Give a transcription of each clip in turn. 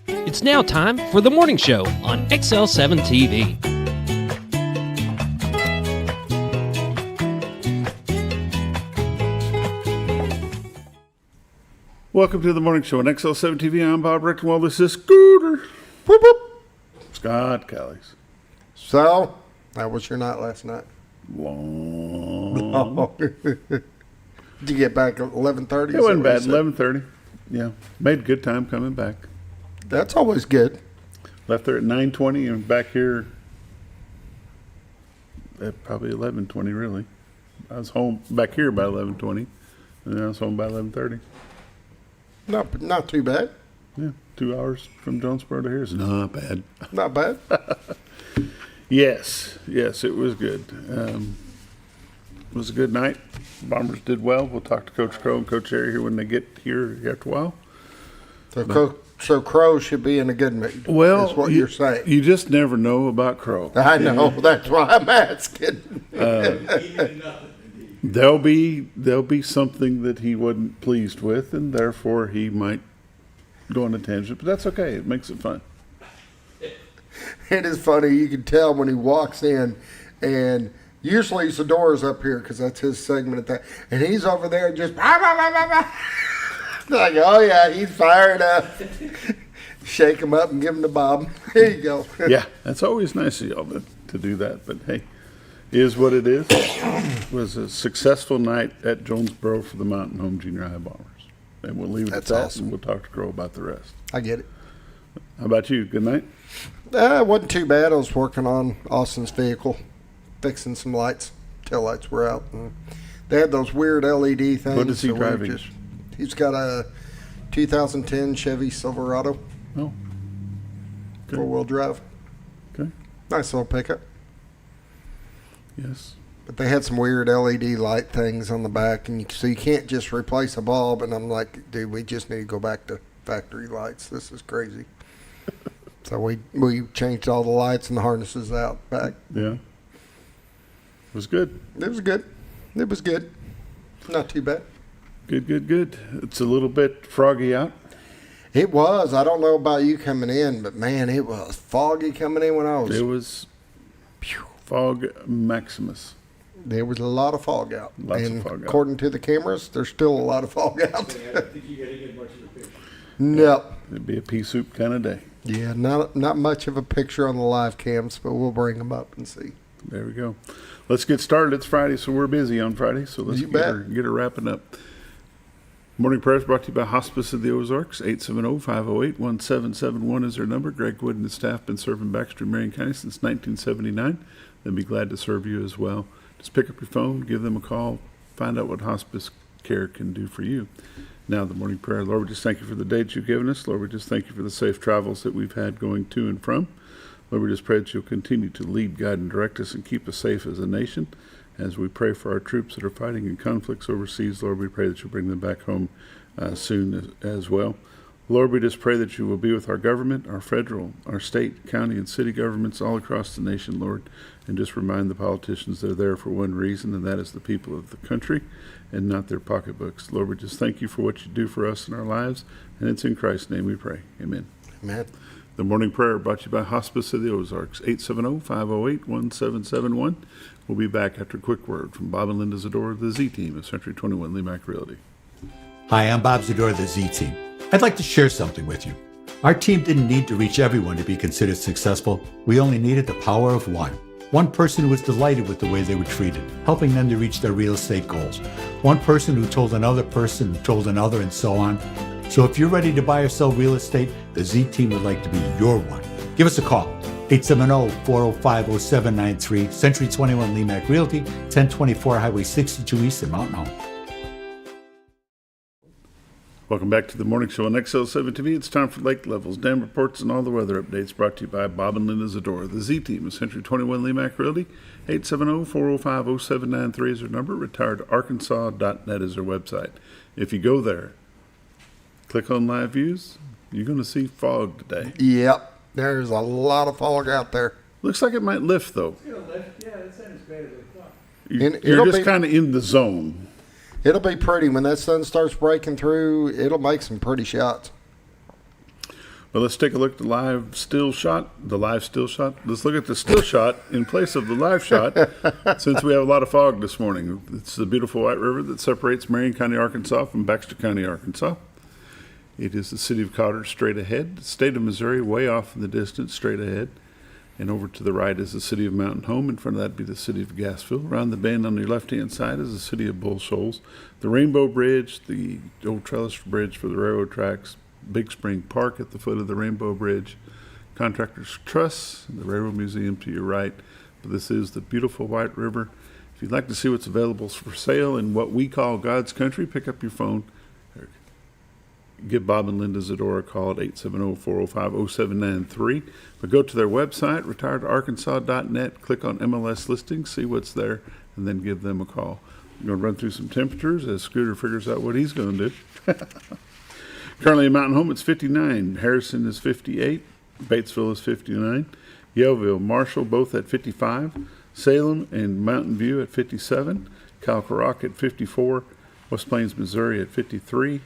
It's now time for the morning show on XL7-TV. Welcome to the morning show on XL7-TV. I'm Bob Reckenwell. This is Scooter. Whoop, whoop. Scott Callies. So, how was your night last night? Long. Did you get back at 11:30? It wasn't bad. 11:30. Yeah. Made good time coming back. That's always good. Left there at 9:20 and back here at probably 11:20, really. I was home back here by 11:20, and then I was home by 11:30. Not too bad. Yeah, 2 hours from Jonesboro to here is not bad. Not bad. Yes, it was good. It was a good night. Bombers did well. We'll talk to Coach Crow and Coach Harry here when they get here after a while. So Crow should be in a good mood. Well, that's what you're saying. You just never know about Crow. I know. That's why I'm asking. There'll be something that he wasn't pleased with, and therefore he might go on a tangent. But that's okay. It makes it fun. It is funny. You can tell when he walks in, and usually Zdora's up here because that's his segment at that, and he's over there just bah, bah, bah, bah, bah. Like, oh yeah, he's fired up. Shake him up and give him the bob. Here you go. Yeah, that's always nice of y'all to do that. But hey, is what it is. It was a successful night at Jonesboro for the Mountain Home Junior High Bombers, and we'll leave it at that. Awesome. And we'll talk to Crow about the rest. I get it. How about you? Good night. It wasn't too bad. I was working on Austin's vehicle, fixing some lights. Tail lights were out. And they had those weird LED things. What is he driving? He's got a 2010 Chevy Silverado. Oh. Okay. 4-wheel drive. Okay. Nice little pickup. Yes. But they had some weird LED light things on the back, and so you can't just replace a bulb. And I'm like, dude, we just need to go back to factory lights. This is crazy. So we changed all the lights and the harnesses out back. Yeah. It was good. It was good. It was good. Not too bad. Good. It's a little bit froggy out. It was. I don't know about you coming in, but man, it was foggy coming in when I was. It was fog maximus. There was a lot of fog out. Lots of fog out. According to the cameras, there's still a lot of fog out. I don't think you got to get much of a picture. No. It'd be a pea soup kind of day. Yeah, not much of a picture on the live cams, but we'll bring them up and see. There we go. Let's get started. It's Friday, so we're busy on Friday. So let's get her wrapping up. Morning Prayer is brought to you by Hospice of the Ozarks. 870-508-1771 is their number. Greg Wood and his staff have been serving Baxter and Marion County since 1979. They'll be glad to serve you as well. Just pick up your phone, give them a call, find out what hospice care can do for you. Now, the morning prayer. Lord, we just thank you for the dates you've given us. Lord, we just thank you for the safe travels that we've had going to and from. Lord, we just pray that you'll continue to lead, guide, and direct us and keep us safe as a nation. As we pray for our troops that are fighting in conflicts overseas, Lord, we pray that you'll bring them back home soon as well. Lord, we just pray that you will be with our government, our federal, our state, county, and city governments all across the nation, Lord, and just remind the politicians they're there for one reason, and that is the people of the country and not their pocketbooks. Lord, we just thank you for what you do for us in our lives, and it's in Christ's name we pray. Amen. Amen. The morning prayer brought to you by Hospice of the Ozarks, 870-508-1771. We'll be back after a quick word from Bob and Linda Zdora, the Z-Team of Century 21 LeMac Realty. Hi, I'm Bob Zdora, the Z-Team. I'd like to share something with you. Our team didn't need to reach everyone to be considered successful. We only needed the power of one. One person who was delighted with the way they were treated, helping them to reach their real estate goals. One person who told another person who told another, and so on. So if you're ready to buy or sell real estate, the Z-Team would like to be your one. Give us a call. 870-405-0793, Century 21 LeMac Realty, 1024 Highway 62 East in Mountain Home. Welcome back to the morning show on XL7-TV. It's time for lake levels, dam reports, and all the weather updates brought to you by Bob and Linda Zdora, the Z-Team of Century 21 LeMac Realty. 870-405-0793 is their number. Retiredarkansas.net is their website. If you go there, click on live views, you're going to see fog today. Yep. There's a lot of fog out there. Looks like it might lift, though. It'll lift. Yeah, it's not as bad as I thought. You're just kind of in the zone. It'll be pretty when that sun starts breaking through. It'll make some pretty shots. But let's take a look at the live still shot. Let's look at the still shot in place of the live shot, since we have a lot of fog this morning. It's the beautiful White River that separates Marion County, Arkansas from Baxter County, Arkansas. It is the city of Cotter straight ahead, the state of Missouri way off in the distance straight ahead. And over to the right is the city of Mountain Home. In front of that be the city of Gassville. Around the bend on your left-hand side is the city of Bull Shoals. The Rainbow Bridge, the old trellis bridge for the railroad tracks, Big Spring Park at the foot of the Rainbow Bridge, Contractors Trust, the Railroad Museum to your right. But this is the beautiful White River. If you'd like to see what's available for sale in what we call God's country, pick up your phone. Give Bob and Linda Zdora a call at 870-405-0793. But go to their website, retiredarkansas.net, click on MLS listings, see what's there, and then give them a call. I'm going to run through some temperatures as Scooter figures out what he's going to do. Currently in Mountain Home, it's 59. Harrison is 58. Batesville is 59. Yellville, Marshall, both at 55. Salem and Mountain View at 57. Calcarock at 54. West Plains, Missouri at 53.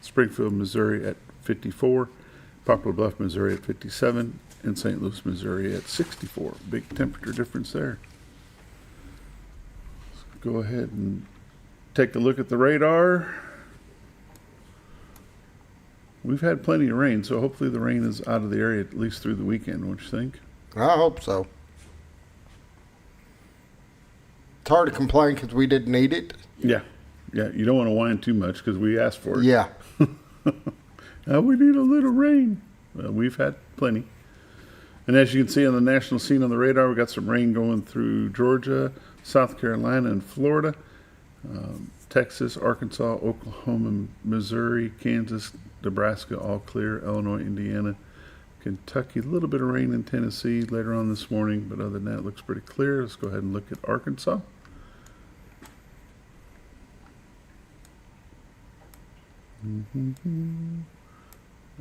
Springfield, Missouri at 54, Poplar Bluff, Missouri at 57, and St. Louis, Missouri at 64. Big temperature difference there. Let's go ahead and take a look at the radar. We've had plenty of rain, so hopefully the rain is out of the area at least through the weekend, don't you think? I hope so. It's hard to complain because we didn't need it. Yeah, you don't want to whine too much because we asked for it. Yeah. We need a little rain. Well, we've had plenty. And as you can see on the national scene on the radar, we got some rain going through Georgia, South Carolina, and Florida, Texas, Arkansas, Oklahoma, Missouri, Kansas, Nebraska, all clear, Illinois, Indiana, Kentucky, a little bit of rain in Tennessee later on this morning, but other than that, it looks pretty clear. Let's go ahead and look at Arkansas.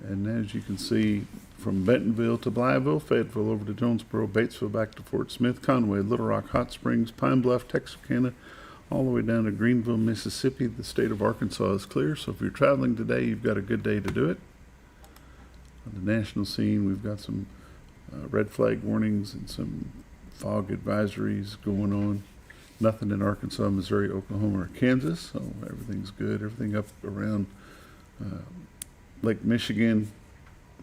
And as you can see, from Bentonville to Blytheville, Fayetteville over to Jonesboro, Batesville back to Fort Smith, Conway, Little Rock, Hot Springs, Pine Bluff, Texarkana, all the way down to Greenville, Mississippi. The state of Arkansas is clear, so if you're traveling today, you've got a good day to do it. On the national scene, we've got some red flag warnings and some fog advisories going on. Nothing in Arkansas, Missouri, Oklahoma, or Kansas, so everything's good. Everything up around Lake Michigan,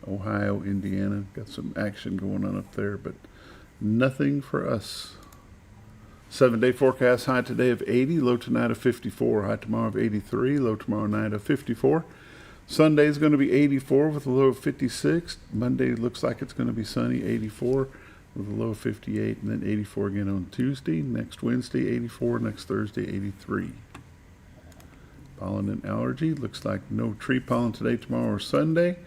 Ohio, Indiana. Got some action going on up there, but nothing for us. 7-day forecast: high today of 80, low tonight of 54, high tomorrow of 83, low tomorrow night of 54. Sunday is going to be 84 with a low of 56. Monday looks like it's going to be sunny, 84 with a low of 58, and then 84 again on Tuesday. Next Wednesday, 84. Next Thursday, 83. Pollen and allergy. Looks like no tree pollen today, tomorrow, or Sunday.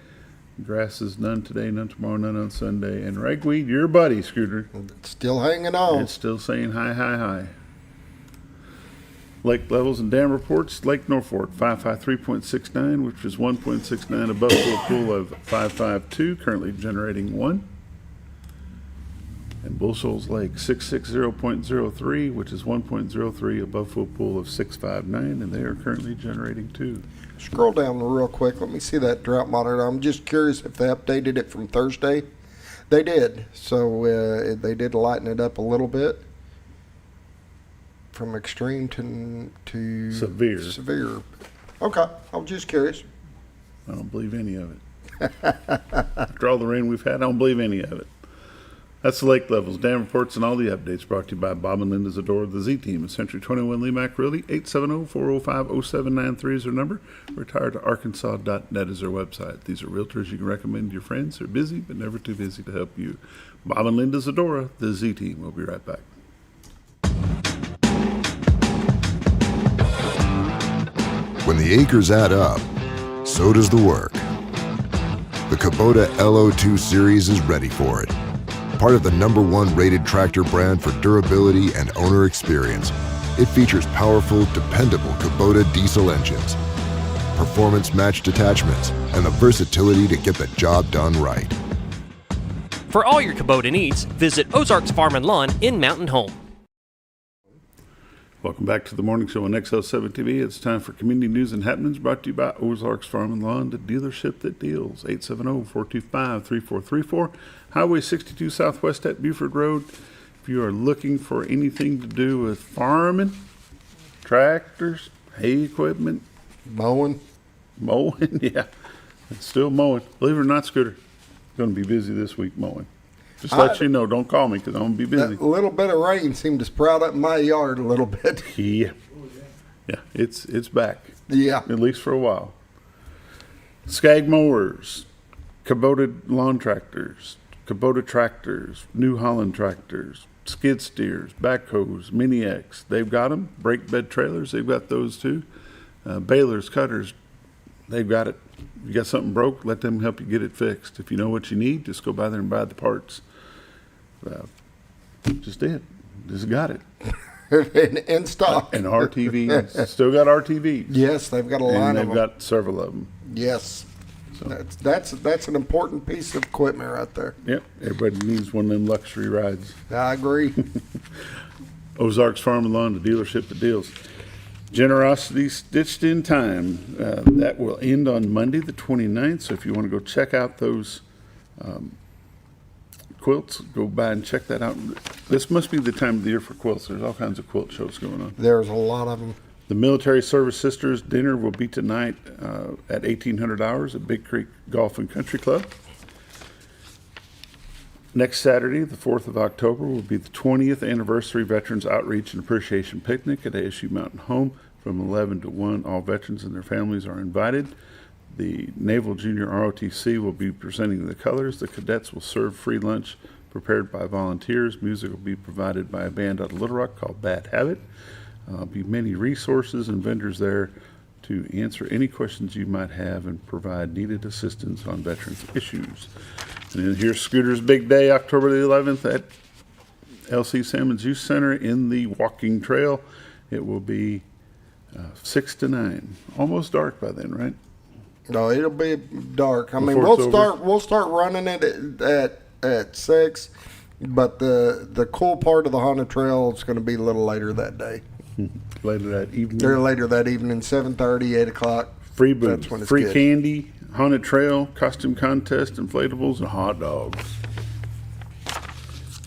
Grasses, none today, none tomorrow, none on Sunday. And ragweed, your buddy, Scooter. It's still hanging on. It's still saying hi, hi, hi. Lake levels and dam reports. Lake Norfolk, 553.69, which is 1.69 above full pool of 552, currently generating 1. And Bull Shoals Lake, 660.03, which is 1.03 above full pool of 659, and they are currently generating 2. Scroll down real quick. Let me see that drought monitor. I'm just curious if they updated it from Thursday. They did. So they did lighten it up a little bit from extreme to severe. Okay. I was just curious. I don't believe any of it. After all the rain we've had, I don't believe any of it. That's the lake levels, dam reports, and all the updates brought to you by Bob and Linda Zdora, the Z-Team at Century 21 LeMac Realty. 870-405-0793 is their number. Retiredarkansas.net is their website. These are realtors you can recommend to your friends. They're busy, but never too busy to help you. Bob and Linda Zdora, the Z-Team. We'll be right back. When the acres add up, so does the work. The Kubota LO2 Series is ready for it. Part of the #1 rated tractor brand for durability and owner experience, it features powerful, dependable Kubota diesel engines, performance-matched attachments, and the versatility to get the job done right. For all your Kubota needs, visit Ozarks Farm and Lawn in Mountain Home. Welcome back to the morning show on XL7-TV. It's time for community news and happenings brought to you by Ozarks Farm and Lawn, the dealership that deals. 870-425-3434, Highway 62 Southwest at Buford Road. If you are looking for anything to do with farming, tractors, hay equipment, Mowing. yeah, it's still mowing. Believe it or not, Scooter, going to be busy this week mowing. Just let you know, don't call me because I'm going to be busy. That little bit of rain seemed to sprout up my yard a little bit. Yeah, it's back. Yeah. At least for a while. Skag mowers, Kubota lawn tractors, Kubota tractors, New Holland tractors, skid steers, backhoes, Mini X. They've got them. Brake bed trailers, they've got those too. Balers, cutters, they've got it. If you got something broke, let them help you get it fixed. If you know what you need, just go by there and buy the parts. Just got it. In stock. And RTVs, still got RTVs. Yes, they've got a line And of they've them. got several of them. Yes. So. That's an important piece of equipment right there. Yep, everybody needs one of them luxury rides. I agree. Ozarks Farm and Lawn, the dealership that deals. Generosity Stitched in Time. That will end on Monday the 29th, so if you want to go check out those quilts, go by and check that out. This must be the time of the year for quilts. There's all kinds of quilt shows going on. There's a lot of them. The Military Service Sisters dinner will be tonight at 1800 hours at Big Creek Golf and Country Club. Next Saturday, the 4th of October, will be the 20th Anniversary Veterans Outreach and Appreciation Picnic at ASU Mountain Home from 11 to 1. All veterans and their families are invited. The Naval Junior ROTC will be presenting the colors. The cadets will serve free lunch prepared by volunteers. Music will be provided by a band out of Little Rock called Bad Habit. There'll be many resources and vendors there to answer any questions you might have and provide needed assistance on veterans issues. And then here's Scooter's big day, October the 11th at LC Salmon's Youth Center in the walking trail. It will be 6 to 9. Almost dark by then, right? No, it'll be dark. I mean, Before it's over? we'll start running it at 6, but the cool part of the haunted trail is going to be a little later that day. Later that evening. They're later that evening, 7:30, 8 o'clock. Free booze, That's when it's free good. candy, haunted trail, costume contest, inflatables, and hot dogs.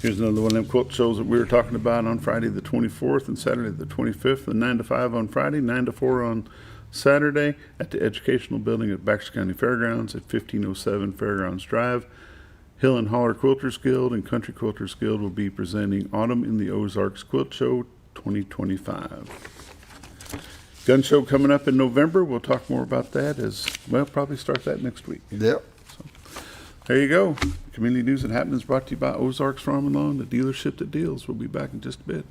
Here's another one of them quilt shows that we were talking about on Friday the 24th and Saturday the 25th, and 9 to 5 on Friday, 9 to 4 on Saturday at the Educational Building at Baxter County Fairgrounds at 1507 Fairgrounds Drive. Hill and Holler Quilters Guild and Country Quilters Guild will be presenting Autumn in the Ozarks Quilt Show 2025. Gun show coming up in November. We'll talk more about that as well. Probably start that next week. Yep. There you go. Community news and happenings brought to you by Ozarks Farm and Lawn, the dealership that deals. We'll be back in just a bit.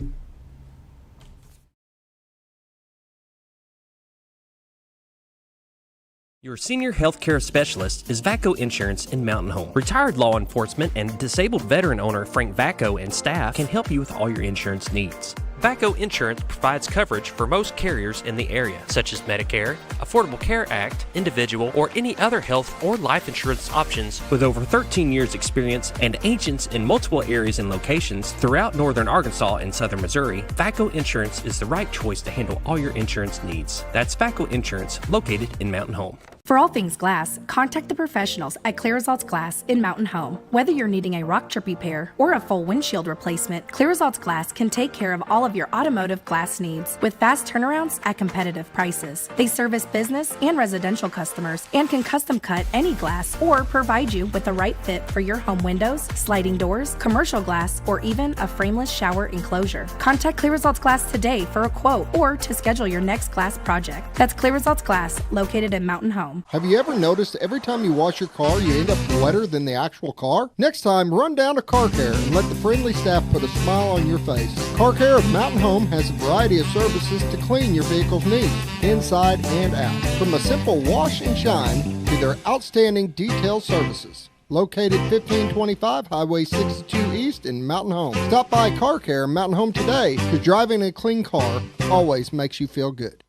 Your senior healthcare specialist is VACO Insurance in Mountain Home. Retired law enforcement and disabled veteran owner Frank VACO and staff can help you with all your insurance needs. VACO Insurance provides coverage for most carriers in the area, such as Medicare, Affordable Care Act, individual, or any other health or life insurance options. With over 13 years experience and agents in multiple areas and locations throughout northern Arkansas and southern Missouri, VACO Insurance is the right choice to handle all your insurance needs. That's VACO Insurance, located in Mountain Home. For all things glass, contact the professionals at Clear Results Glass in Mountain Home. Whether you're needing a rock chip repair or a full windshield replacement, Clear Results Glass can take care of all of your automotive glass needs with fast turnarounds at competitive prices. They service business and residential customers and can custom cut any glass or provide you with the right fit for your home windows, sliding doors, commercial glass, or even a frameless shower enclosure. Contact Clear Results Glass today for a quote or to schedule your next glass project. That's Clear Results Glass, located in Mountain Home. Have you ever noticed every time you wash your car, you end up wetter than the actual car? Next time, run down to Car Care and let the friendly staff put a smile on your face. Car Care of Mountain Home has a variety of services to clean your vehicle's needs, inside and out. From a simple wash and shine to their outstanding detail services. Located 1525 Highway 62 East in Mountain Home. Stop by Car Care Mountain Home today, because driving a clean car always makes you feel good.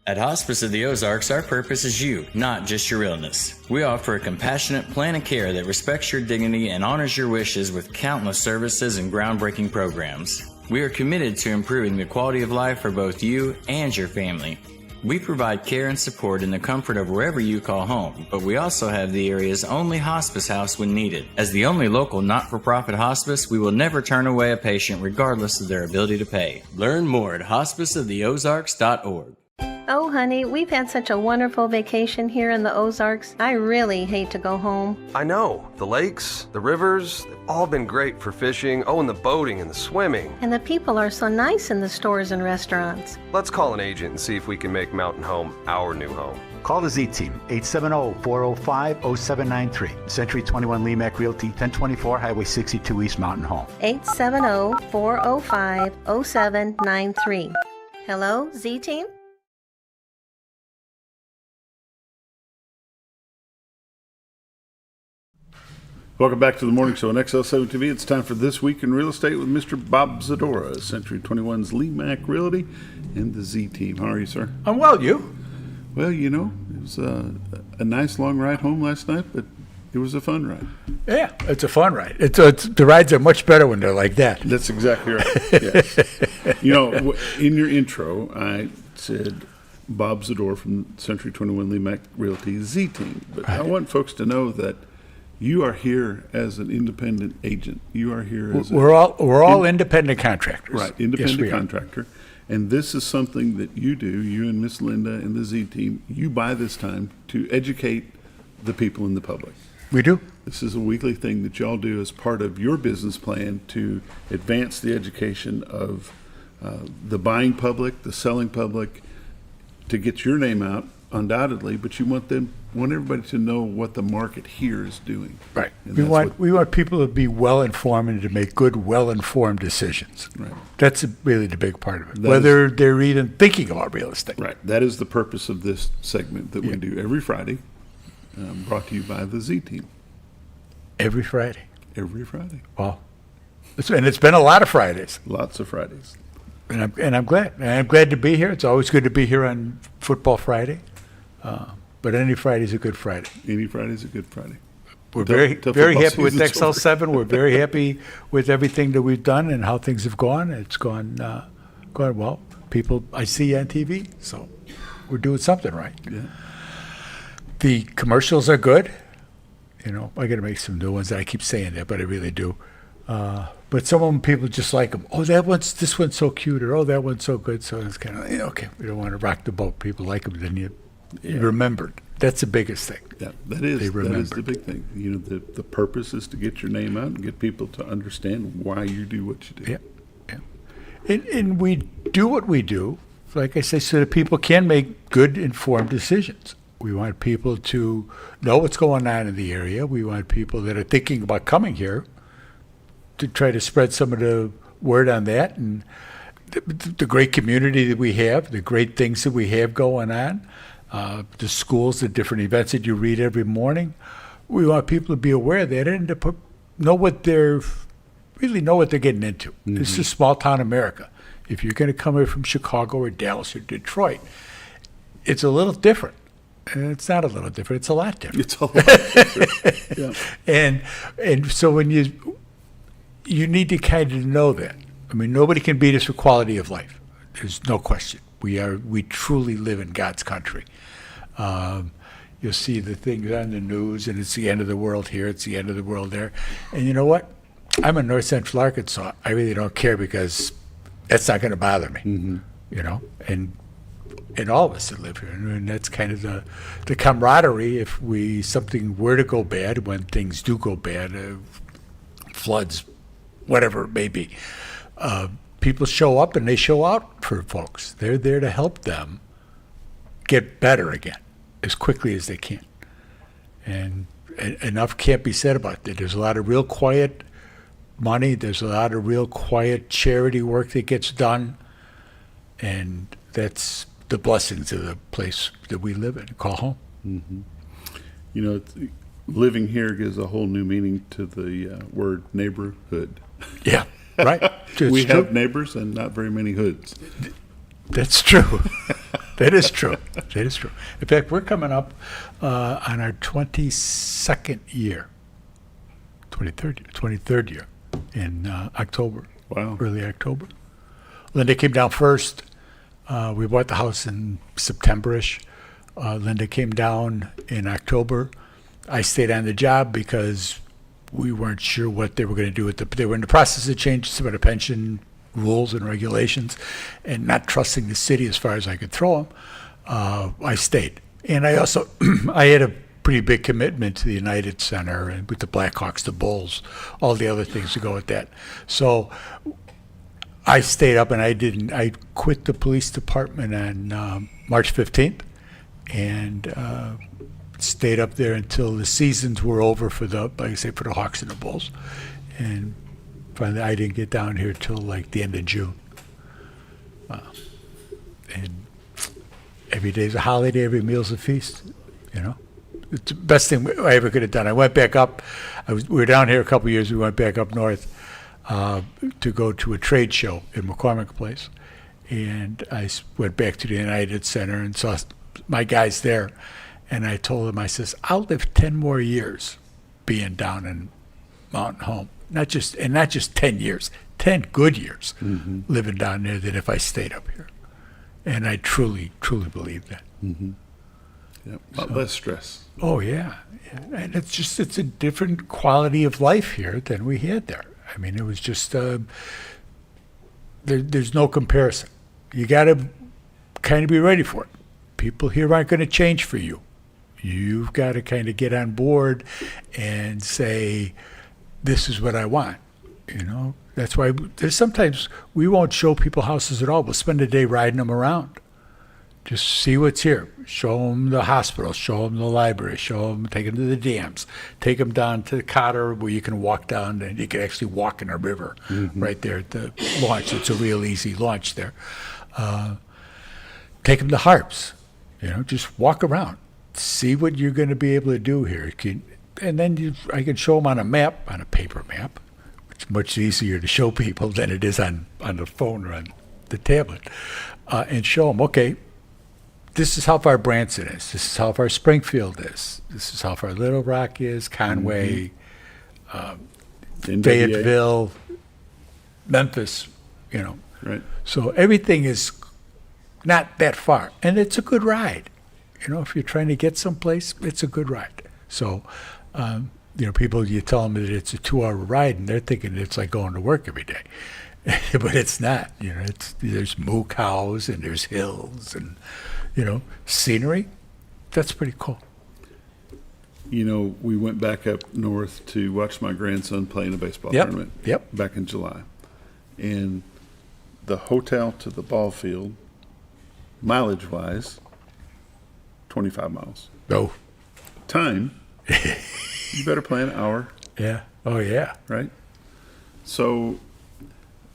At Hospice of the Ozarks, our purpose is you, not just your illness. We offer a compassionate plan of care that respects your dignity and honors your wishes with countless services and groundbreaking programs. We are committed to improving the quality of life for both you and your family. We provide care and support in the comfort of wherever you call home, but we also have the area's only hospice house when needed. As the only local not-for-profit hospice, we will never turn away a patient regardless of their ability to pay. Learn more at hospiceoftheozarks.org. Oh, honey, we've had such a wonderful vacation here in the Ozarks. I really hate to go home. I know. The lakes, the rivers, they've all been great for fishing. Oh, and the boating and the swimming. And the people are so nice in the stores and restaurants. Let's call an agent and see if we can make Mountain Home our new home. Call the Z-Team, 870-405-0793. Century 21 LeMac Realty, 1024 Highway 62 East Mountain Home. 870-405-0793. Hello, Z-Team? Welcome back to the morning show on XL7-TV. It's time for This Week in Real Estate with Mr. Bob Zdora, Century 21's LeMac Realty and the Z-Team. How are you, sir? I'm well, you? Well, you know, it was a nice long ride home last night, but it was a fun ride. Yeah, it's a fun ride. The rides are much better when they're like that. That's exactly right. Yes. You know, in your intro, I said Bob Zdora from Century 21 LeMac Realty Z-Team. But I want folks to know that you are here as an independent agent. You are here as we're all independent contractors. Right, independent contractor. And this is something that you do, you and Miss Linda and the Z-Team, you buy this time to educate the people in the public. We do. This is a weekly thing that y'all do as part of your business plan to advance the education of the buying public, the selling public, to get your name out, undoubtedly, but you want everybody to know what the market here is doing. Right. We want people to be well informed and to make good, well informed decisions. Right. That's really the big part of it. Whether they're even thinking about real estate. Right. That is the purpose of this segment that we do every Friday, brought to you by the Z-Team. Every Friday. Every Friday. Well, and it's been a lot of Fridays. Lots of Fridays. And I'm glad. And I'm glad to be here. It's always good to be here on Football Friday. But any Friday's a good Friday. Any Friday's a good Friday. We're very happy with XL7. We're very happy with everything that we've done and how things have gone. It's gone well. People I see on TV, so we're doing something right. Yeah. The commercials are good. You know, I got to make some new ones. I keep saying that, but I really do. But some of them, people just like them. Oh, this one's so cute, or oh, that one's so good. So it's kind of okay. We don't want to rock the boat. People like them, then you remembered. That's the biggest thing. Yeah, that is the big thing. You know, the purpose is to get your name out and get people to understand why you do what you do. Yeah. And we do what we do, like I say, so that people can make good, informed decisions. We want people to know what's going on in the area. We want people that are thinking about coming here to try to spread some of the word on that and the great community that we have, the great things that we have going on, the schools, the different events that you read every morning. We want people to be aware of that and to know what they're getting into. Mm-hmm. This is small town America. If you're going to come here from Chicago or Dallas or Detroit, it's a little different. And it's not a little different. It's a lot different. It's a lot different. Yeah. And so when you need to kind of know that. I mean, nobody can beat us for quality of life. There's no question. We truly live in God's country. You'll see the things on the news, and it's the end of the world here, it's the end of the world there. And you know what? I'm in North Central Arkansas. I really don't care because that's not going to bother me. Mm-hmm. You know, and all of us that live here, and that's kind of the camaraderie. If something were to go bad, when things do go bad, floods, whatever it may be, people show up and they show out for folks. They're there to help them get better again as quickly as they can. And enough can't be said about that. There's a lot of real quiet money. There's a lot of real quiet charity work that gets done. And that's the blessings of the place that we live in, call home. Mm-hmm. You know, living here gives a whole new meaning to the word neighborhood. Yeah, right. We have neighbors and not very many hoods. That's true. That is true. That is true. In fact, we're coming up on our 22nd year, 23rd year in October. Wow. Early October. Linda came down first. We bought the house in September-ish. Linda came down in October. I stayed on the job because we weren't sure what they were going to do with they were in the process of changing some of the pension rules and regulations, and not trusting the city as far as I could throw them. I stayed. And I also, I had a pretty big commitment to the United Center and with the Blackhawks, the Bulls, all the other things to go with that. So I stayed up, and I quit the police department on March 15th and stayed up there until the seasons were over for the Hawks and the Bulls. And finally, I didn't get down here till like the end of June. And every day's a holiday, every meal's a feast, you know. It's the best thing I ever could have done. I went back up. We were down here a couple of years. We went back up north to go to a trade show in McCormick Place. And I went back to the United Center and saw my guys there. And I told them, I says, I'll live 10 more years being down in Mountain Home. Not just 10 years, 10 good years living down there than if I stayed up here. And I truly, truly believe that. Yep. A lot less stress. Oh, yeah. And it's a different quality of life here than we had there. I mean, it was just, there's no comparison. You got to kind of be ready for it. People here aren't going to change for you. You've got to kind of get on board and say, this is what I want. You know, that's why there's sometimes we won't show people houses at all. We'll spend a day riding them around. Just see what's here. Show them the hospital. Show them the library. Show them, take them to the dams. Take them down to the Cotter where you can walk down and you can actually walk in a river right there at the launch. It's a real easy launch there. Take them to Harps. You know, just walk around. See what you're going to be able to do here. And then I can show them on a map, on a paper map. It's much easier to show people than it is on the phone or on the tablet. And show them, okay, this is how far Branson is. This is how far Springfield is. This is how far Little Rock is, Conway, Fayetteville, Memphis, you know. Right. So everything is not that far. And it's a good ride. You know, if you're trying to get someplace, it's a good ride. So, you know, people, you tell them that it's a 2-hour ride, and they're thinking it's like going to work every day. But it's not. You know, there's moo cows, and there's hills, and, you know, scenery. That's pretty cool. You know, we went back up north to watch my grandson play in a baseball tournament back in July. And the hotel to the ball field, mileage-wise, 25 miles. Oh. Time, you better plan an hour. Yeah. Oh, yeah. Right? So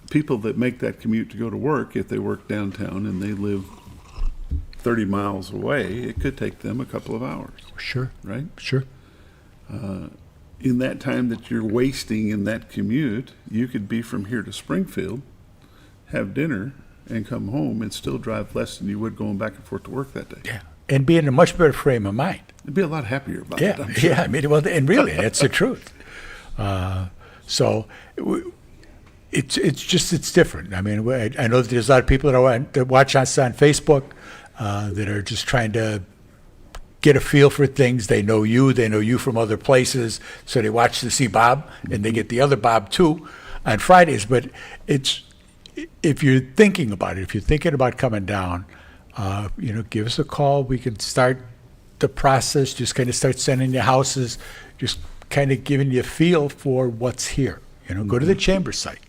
people that make that commute to go to work, if they work downtown and they live 30 miles away, it could take them a couple of hours. Sure. Right? Sure. In that time that you're wasting in that commute, you could be from here to Springfield, have dinner, and come home and still drive less than you would going back and forth to work that day. Yeah. And be in a much better frame of mind. You'd be a lot happier about it, I'm sure. Yeah, I mean, well, and really, that's the truth. So it's different. I mean, I know that there's a lot of people that watch us on Facebook that are just trying to get a feel for things. They know you from other places, so they watch to see Bob, and they get the other Bob too on Fridays. But if you're thinking about it, if you're thinking about coming down, you know, give us a call. We can start the process, just kind of start sending you houses, just kind of giving you a feel for what's here. You know, go to the chamber site.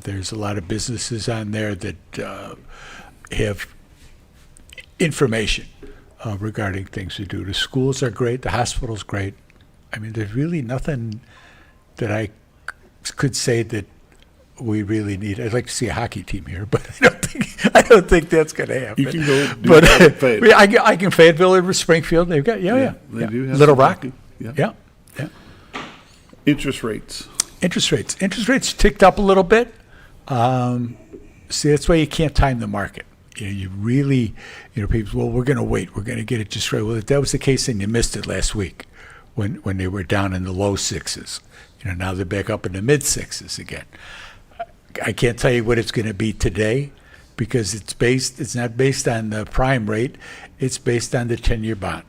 There's a lot of businesses on there that have information regarding things to do. The schools are great. The hospital's great. I mean, there's really nothing that I could say that we really need. I'd like to see a hockey team here, but I don't think that's going to happen. You can go do but that in Fayetteville. I can Fayetteville or Springfield. They've got They do have Little some Rock. hockey. Yeah. Interest rates. Interest rates ticked up a little bit. See, that's why you can't time the market. You really, people, well, we're going to wait. We're going to get it just right. Well, if that was the case, then you missed it last week when they were down in the low sixes. Now they're back up in the mid sixes again. I can't tell you what it's going to be today because it's not based on the prime rate. It's based on the 10-year bond.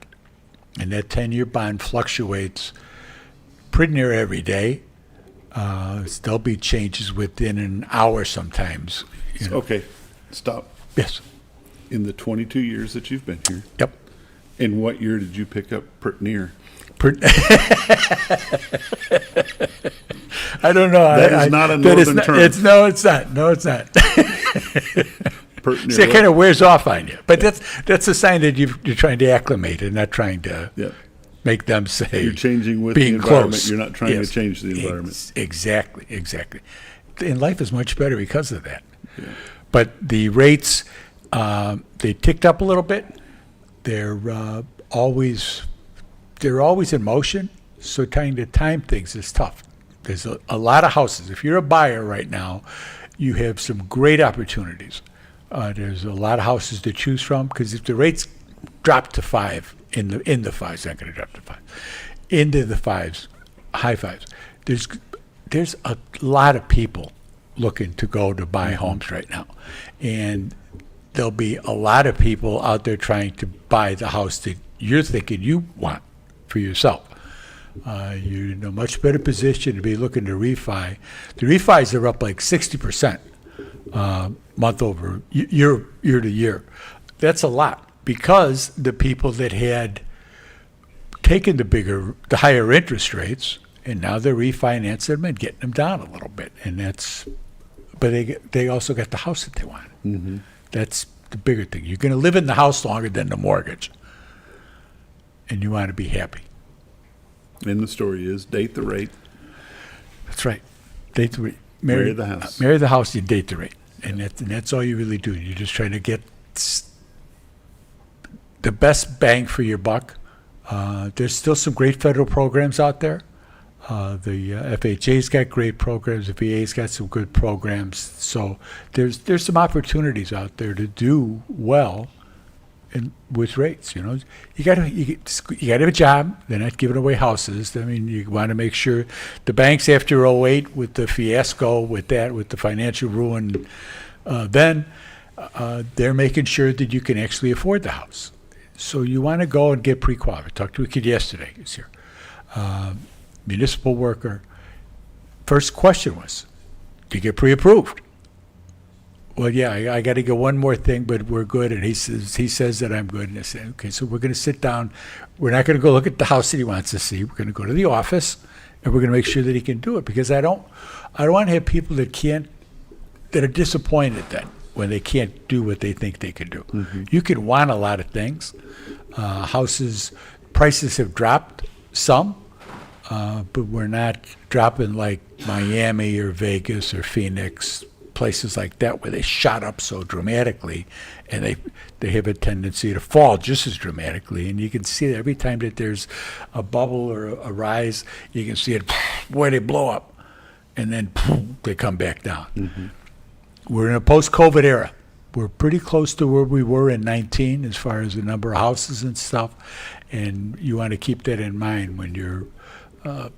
And that 10-year bond fluctuates pretty near every day. There'll be changes within an hour sometimes. Okay, stop. Yes. In the 22 years that you've been here. Yep. In what year did you pick up Pertinier? I don't know. That is not a northern term. It's not. No, it's not. See, it kind of wears off on you. But that's a sign that you're trying to acclimate and not trying to make them say you're changing with being the environment. Close. You're not trying to change the environment. Exactly. And life is much better because of that. Yeah. But the rates, they ticked up a little bit. They're always in motion, so trying to time things is tough. There's a lot of houses. If you're a buyer right now, you have some great opportunities. There's a lot of houses to choose from because if the rates drop to 5 in the fives, not going to drop to 5, into the fives, high fives. There's a lot of people looking to go to buy homes right now, and there'll be a lot of people out there trying to buy the house that you're thinking you want for yourself. You're in a much better position to be looking to refi. The refis are up like 60% month over year to year. That's a lot because the people that had taken the higher interest rates and now they're refinancing them and getting them down a little bit, but they also got the house that they want. Mm-hmm. That's the bigger thing. You're going to live in the house longer than the mortgage, and you want to be happy. And the story is date the rate. That's right. Date the rate. Marry the house. Marry the house, you date the rate. And that's all you really do. You're just trying to get the best bang for your buck. There's still some great federal programs out there. The FHA's got great programs. The VA's got some good programs. So there's some opportunities out there to do well with rates. You got to have a job. They're not giving away houses. I mean, you want to make sure the banks after 08 with the fiasco with the financial ruin, then they're making sure that you can actually afford the house. So you want to go and get pre-qualified. I talked to a kid yesterday. He's here. Municipal worker. First question was, do you get pre-approved? Well, yeah, I got to get one more thing, but we're good. And he says that I'm good. And I said, okay, so we're going to sit down. We're not going to go look at the house that he wants to see. We're going to go to the office, and we're going to make sure that he can do it because I don't want to have people that are disappointed then when they can't do what they think they can do. Mm-hmm. You can want a lot of things. Houses prices have dropped some. But we're not dropping like Miami or Vegas or Phoenix, places like that where they shot up so dramatically and they have a tendency to fall just as dramatically. And you can see that every time that there's a bubble or a rise, you can see it where they blow up and then they come back down. Mm-hmm. We're in a post-COVID era. We're pretty close to where we were in 19 as far as the number of houses and stuff. And you want to keep that in mind when you're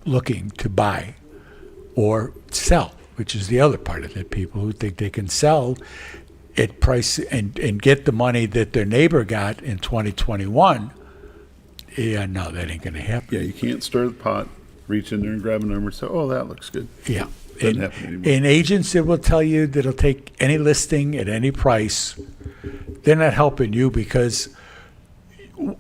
looking to buy or sell, which is the other part of it. People who think they can sell at price and get the money that their neighbor got in 2021. Yeah, no, that ain't going to happen. Yeah, you can't stir the pot, reach in there and grab a number and say, oh, that looks good. Yeah. Doesn't happen anymore. And agents that will tell you that it'll take any listing at any price, they're not helping you because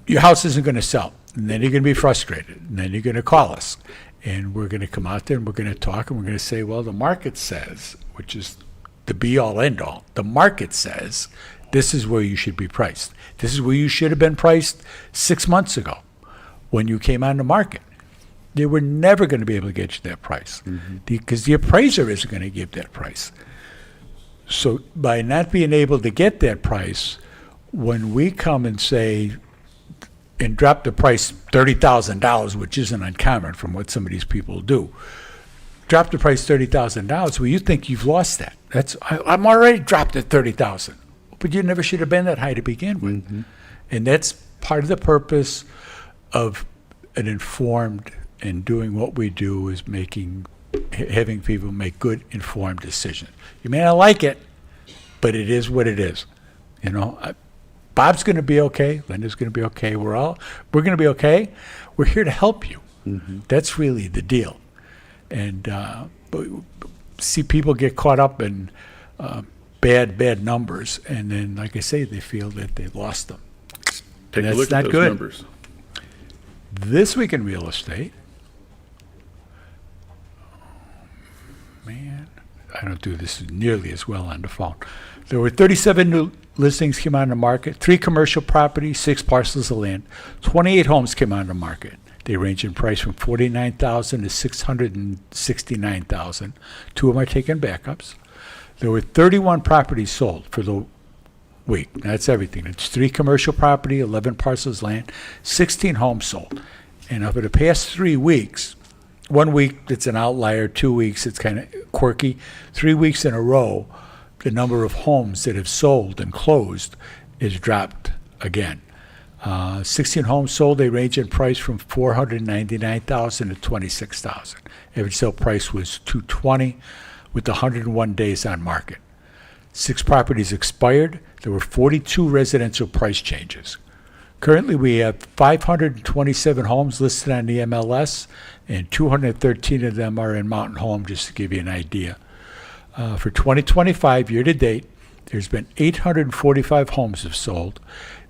your house isn't going to sell. And then you're going to be frustrated. And then you're going to call us. And we're going to come out there and we're going to talk and we're going to say, well, the market says, which is the be-all, end-all, the market says this is where you should be priced. This is where you should have been priced 6 months ago when you came on the market. They were never going to be able to get you that price because the appraiser isn't going to give that price. So by not being able to get that price, when we come and say, and drop the price $30,000, which isn't uncommon from what some of these people do. Drop the price $30,000. Well, you think you've lost that. I'm already dropped at $30,000. but you never should have been that high to begin with. Mm-hmm. And that's part of the purpose of an informed and doing what we do is having people make good informed decisions. You may not like it, but it is what it is. You know, Bob's going to be okay. Linda's going to be okay. We're going to be okay. We're here to help you. Mm-hmm. That's really the deal. And but see people get caught up in bad numbers, and then, like I say, they feel that they lost them. Take And a look that's at not those good. numbers. This week in real estate, man, I don't do this nearly as well on the phone. There were 37 new listings came on the market, 3 commercial properties, 6 parcels of land, 28 homes came on the market. They range in price from $49,000 to $669,000. 2 of them are taking backups. There were 31 properties sold for the week. That's everything. It's 3 commercial property, 11 parcels of land, 16 homes sold. And over the past 3 weeks, 1 week it's an outlier, 2 weeks it's kind of quirky, 3 weeks in a row, the number of homes that have sold and closed is dropped again. 16 homes sold, they range in price from $499,000 to $26,000. Average sale price was $220,000 with 101 days on market. 6 properties expired. There were 42 residential price changes. Currently, we have 527 homes listed on the MLS, and 213 of them are in Mountain Home, just to give you an idea. For 2025, year-to-date, there's been 845 homes have sold.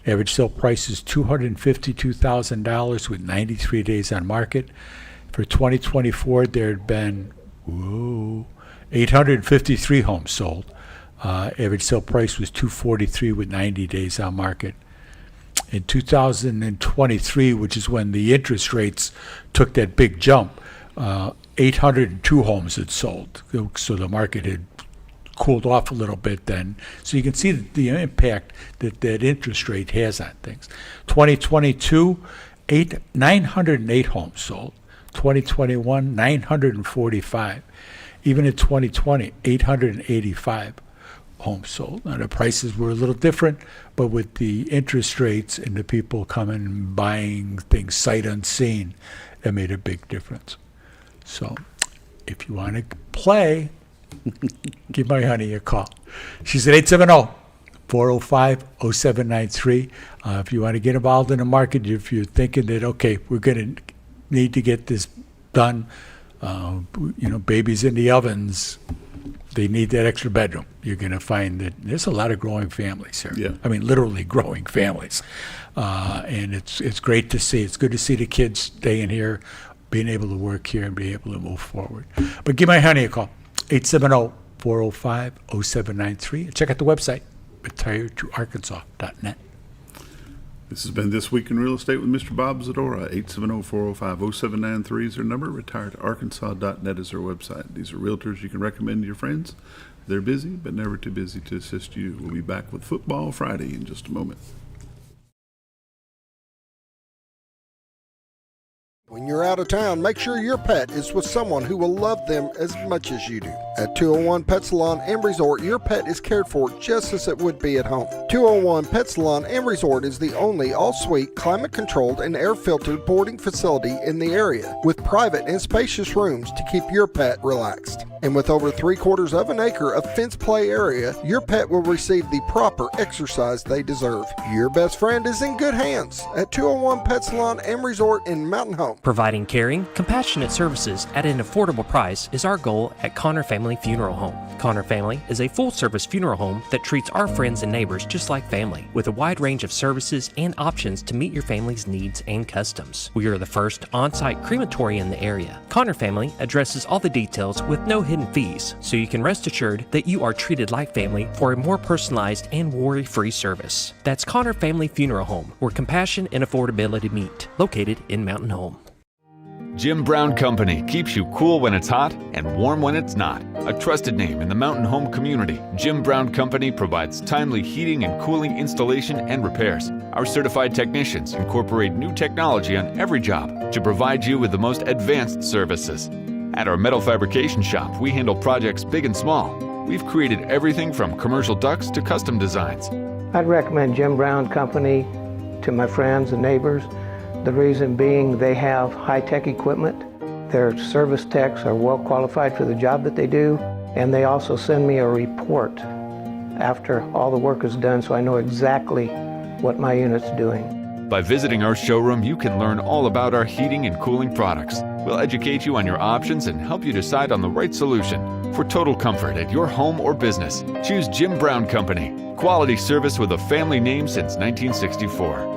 Average sale price is $252,000 with 93 days on market. For 2024, there had been 853 homes sold. Average sale price was $243,000 with 90 days on market. In 2023, which is when the interest rates took that big jump, 802 homes had sold. So the market had cooled off a little bit then. So you can see the impact that interest rate has on things. 2022, 908 homes sold. 2021, 945. Even in 2020, 885 homes sold. Now the prices were a little different, but with the interest rates and the people coming and buying things sight unseen, that made a big difference. So if you want to play, give my honey a call. She's at 870-405-0793. If you want to get involved in the market, if you're thinking that, okay, we're going to need to get this done, babies in the ovens, they need that extra bedroom. You're going to find that there's a lot of growing families here. Yeah. I mean, literally growing families. And it's great to see. It's good to see the kids staying here, being able to work here and be able to move forward. But give my honey a call, 870-405-0793. And check out the website, retiredtoarkansas.net. This has been This Week in Real Estate with Mr. Bob Zdora. 870-405-0793 is their number. Retiredtoarkansas.net is their website. These are realtors you can recommend to your friends. They're busy, but never too busy to assist you. We'll be back with Football Friday in just a moment. When you're out of town, make sure your pet is with someone who will love them as much as you do. At 201 Pet Salon and Resort, your pet is cared for just as it would be at home. 201 Pet Salon and Resort is the only all-suite, climate-controlled, and air-filtered boarding facility in the area, with private and spacious rooms to keep your pet relaxed. And with over 3/4 of an acre of fenced play area, your pet will receive the proper exercise they deserve. Your best friend is in good hands at 201 Pet Salon and Resort in Mountain Home. Providing caring, compassionate services at an affordable price is our goal at Connor Family Funeral Home. Connor Family is a full-service funeral home that treats our friends and neighbors just like family, with a wide range of services and options to meet your family's needs and customs. We are the first on-site crematory in the area. Connor Family addresses all the details with no hidden fees, so you can rest assured that you are treated like family for a more personalized and worry-free service. That's Connor Family Funeral Home, where compassion and affordability meet, located in Mountain Home. Jim Brown Company keeps you cool when it's hot and warm when it's not. A trusted name in the Mountain Home community, Jim Brown Company provides timely heating and cooling installation and repairs. Our certified technicians incorporate new technology on every job to provide you with the most advanced services. At our metal fabrication shop, we handle projects big and small. we've created everything from commercial ducts to custom designs. I'd recommend Jim Brown Company to my friends and neighbors. The reason being they have high-tech equipment. Their service techs are well qualified for the job that they do, and they also send me a report after all the work is done so I know exactly what my unit's doing. By visiting our showroom, you can learn all about our heating and cooling products. We'll educate you on your options and help you decide on the right solution. For total comfort at your home or business, choose Jim Brown Company. Quality service with a family name since 1964.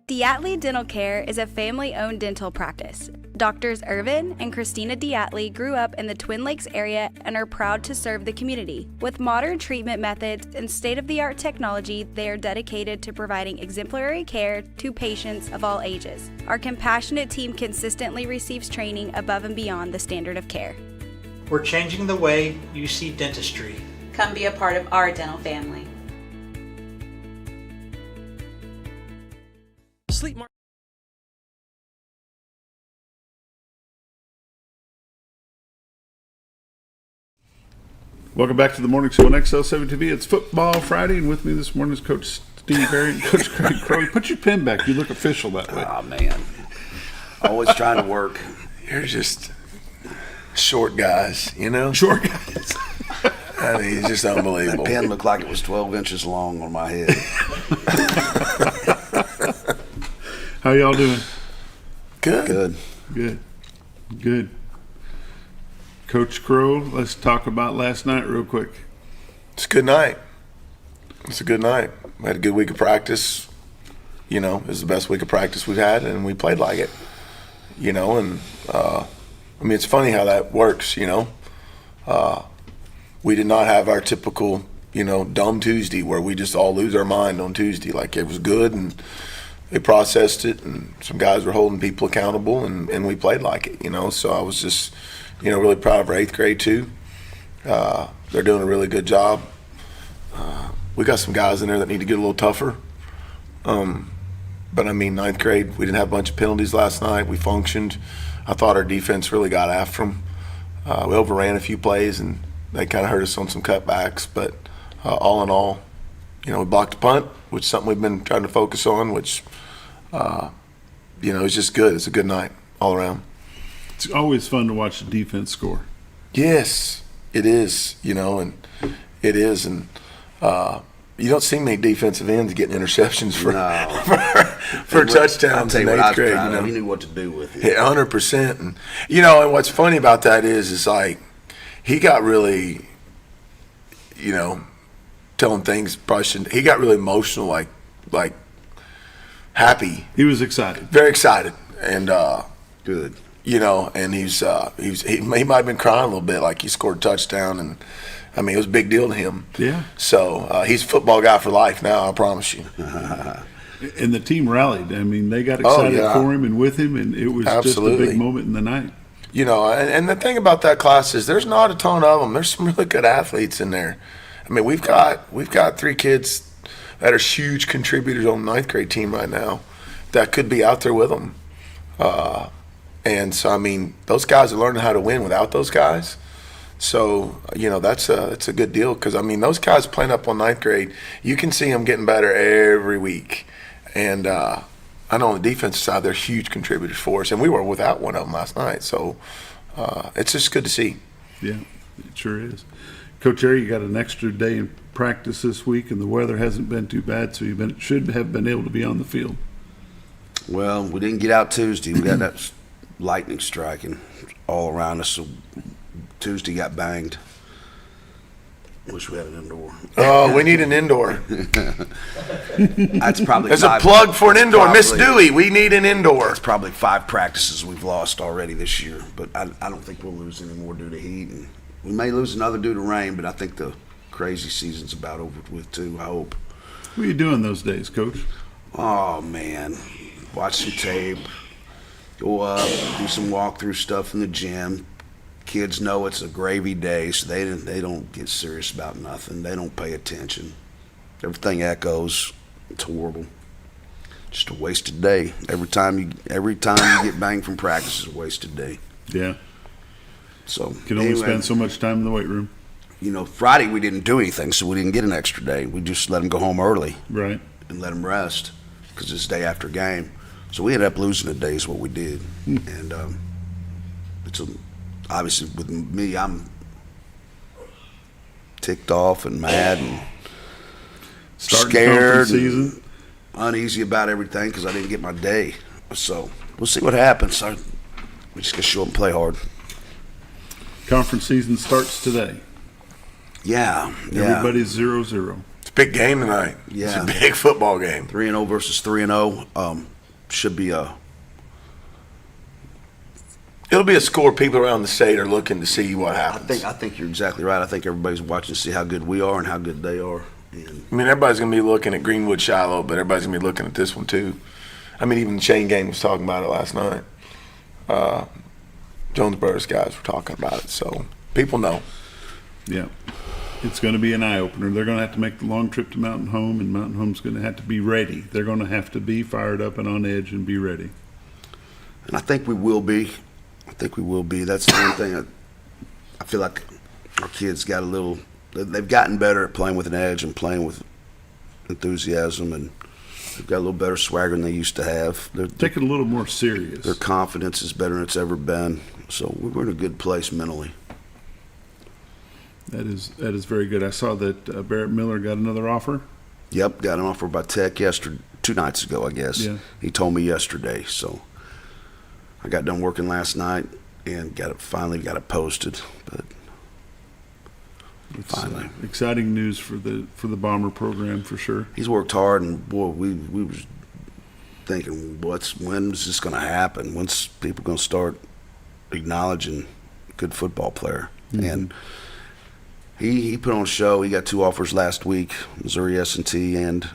Diatley Dental Care is a family-owned dental practice. Doctors Irvin and Christina Diatley grew up in the Twin Lakes area and are proud to serve the community. With modern treatment methods and state-of-the-art technology, they are dedicated to providing exemplary care to patients of all ages. Our compassionate team consistently receives training above and beyond the standard of care. We're changing the way you see dentistry. Come be a part of our dental family. Sleep Mark. Welcome back to the morning show on XL7-TV. It's Football Friday, and with me this morning is Coach Steve Berry and Coach Craig Crowley. Put your pen back. You look official that way. Oh, man. Always trying to work. You're just short guys, you know? Short guys. I mean, it's just unbelievable. That pen looked like it was 12 inches long on my head. How y'all doing? Good. Good. Coach Crow, let's talk about last night real quick. It's a good night. It's a good night. We had a good week of practice. You know, it was the best week of practice we've had, and we played like it. You know, and I mean, it's funny how that works, you know. We did not have our typical, you know, dumb Tuesday where we just all lose our mind on Tuesday. Like, it was good, and they processed it, and some guys were holding people accountable, and we played like it, you know. So I was just, you know, really proud of our 8th grade too. They're doing a really good job. We got some guys in there that need to get a little tougher. But I mean, 9th grade, we didn't have a bunch of penalties last night. We functioned. I thought our defense really got after them. We overran a few plays, and they kind of hurt us on some cutbacks. But all in all, you know, we blocked a punt, which is something we've been trying to focus on, which, you know, it's just good. It's a good night all around. It's always fun to watch the defense score. Yes, it is, you know, and it is. And you don't see many defensive ends getting interceptions for touchdowns in 8th grade. You know? He knew what to do with it. Yeah, 100%. And, you know, and what's funny about that is like he got really, you know, telling things probably shouldn't. He got really emotional, like happy. He was excited. Very excited. And good. You know, and he might have been crying a little bit, like he scored a touchdown, and I mean, it was a big deal to him. Yeah. So he's a football guy for life now, I promise you. And the team rallied. I mean, they got excited for him and with him, and it was just a big moment in the night. You know, and the thing about that class is there's not a ton of them. There's some really good athletes in there. I mean, we've got 3 kids that are huge contributors on the 9th grade team right now that could be out there with them. And so, I mean, those guys are learning how to win without those guys. So, you know, it's a good deal because, I mean, those guys playing up on 9th grade, you can see them getting better every week. And I know on the defensive side, they're huge contributors for us. And we were without one of them last night. So it's just good to see. Yeah, it sure is. Coach Harry, you got an extra day in practice this week, and the weather hasn't been too bad, so you should have been able to be on the field. Well, we didn't get out Tuesday. We got that lightning striking all around us, so Tuesday got banged. Wish we had an indoor. Oh, we need an indoor. That's probably there's a plug for an indoor. Miss Dewey, we need an indoor. It's probably 5 practices we've lost already this year, but I don't think we'll lose any more due to heat. And we may lose another due to rain, but I think the crazy season's about over with too, I hope. What are you doing those days, Coach? Oh, man. Watch some tape. Go up, do some walkthrough stuff in the gym. Kids know it's a gravy day, so they don't get serious about nothing. They don't pay attention. Everything echoes. It's horrible. Just a wasted day. Every time you get banged from practice is a wasted day. Yeah. So You can only anyway, spend so much time in the weight room. You know, Friday we didn't do anything, so we didn't get an extra day. We just let him go home early, Right. and let him rest because it's day after game. So we ended up losing a day is what we did, and obviously with me, I'm ticked off and mad and Starting scared, conference season. uneasy about everything because I didn't get my day. So we'll see what happens. We just gotta show up and play hard. Conference season starts today. Yeah. Everybody's 0-0. It's a big game tonight. Yeah. It's a big football game. 3-0 versus 3-0. Should be It'll be a score people around the state are looking to see what happens. I think you're exactly right. I think everybody's watching to see how good we are and how good they are. And I mean, everybody's going to be looking at Greenwood Shiloh, but everybody's going to be looking at this one too. I mean, even Shane Game was talking about it last night. Jones Brothers guys were talking about it, so people know. Yeah. It's going to be an eye-opener. They're going to have to make the long trip to Mountain Home, and Mountain Home's going to have to be ready. They're going to have to be fired up and on edge and be ready. I think we will be. That's the one thing I feel like our kids got they've gotten better at playing with an edge and playing with enthusiasm, and they've got a little better swagger than they used to have. They're taking a little more serious. Their confidence is better than it's ever been. So we're in a good place mentally. That is very good. I saw that Barrett Miller got another offer. Yep, got an offer by Tech 2 nights ago, I guess. Yeah. He told me yesterday. So I got done working last night and finally got it posted. But It's finally, exciting news for the Bomber program for sure. he's worked hard, and boy, we was thinking, when is this going to happen? When's people going to start acknowledging a good football player? Mm-hmm. And he put on a show. He got 2 offers last week, Missouri S&T and